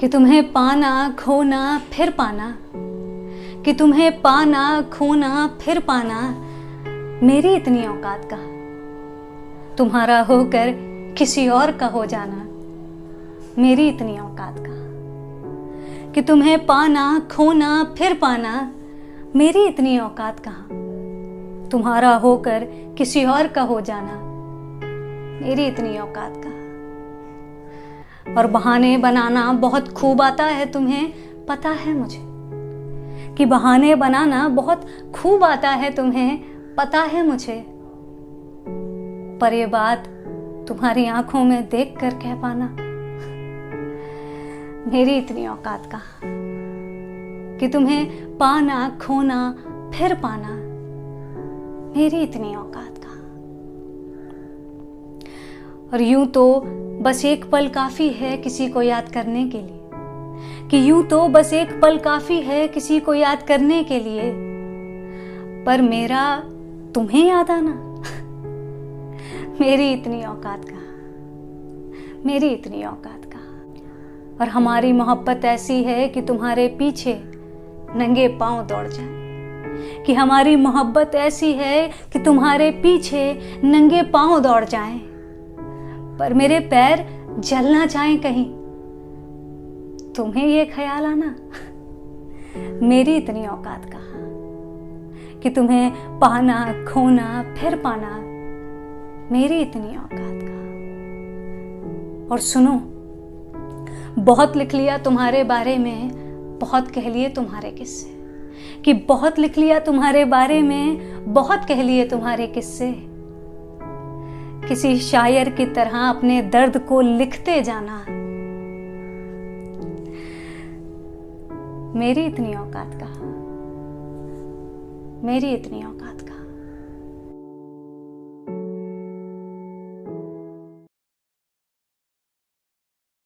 कि तुम्हें पाना खोना फिर पाना, कि तुम्हें पाना खोना फिर पाना, मेरी इतनी औकात का तुम्हारा होकर किसी और का हो जाना, मेरी इतनी औकात का कि तुम्हें पाना खोना फिर पाना, मेरी इतनी औकात का तुम्हारा होकर किसी और का हो जाना, मेरी इतनी औकात का। और बहाने बनाना बहुत खूब आता है तुम्हें, पता है मुझे कि बहाने बनाना बहुत खूब आता है तुम्हें, पता है मुझे। पर ये बात तुम्हारी आंखों में देख कर कह पाना, मेरी इतनी औकात का कि तुम्हें पाना खोना फिर पाना, मेरी इतनी औकात का। और यूं तो बस एक पल काफी है किसी को याद करने के लिए, कि यूं तो बस एक पल काफी है किसी को याद करने के लिए, पर मेरा तुम्हें याद आना मेरी इतनी औकात का, मेरी इतनी औकात का। और हमारी मोहब्बत ऐसी है कि तुम्हारे पीछे नंगे पांव दौड़ जाए, कि हमारी मोहब्बत ऐसी है कि तुम्हारे पीछे नंगे पांव दौड़ जाएं, पर मेरे पैर जल ना जाएं कहीं, तुम्हें ये ख्याल आना मेरी इतनी औकात का कि तुम्हें पाना खोना फिर पाना, मेरी इतनी औकात का। और सुनो, बहुत लिख लिया तुम्हारे बारे में, बहुत कह लिए तुम्हारे किस्से, कि बहुत लिख लिया तुम्हारे बारे में, बहुत कह लिए तुम्हारे किस्से। किसी शायर की तरह अपने दर्द को लिखते जाना, मेरी इतनी औकात का, मेरी इतनी औकात का।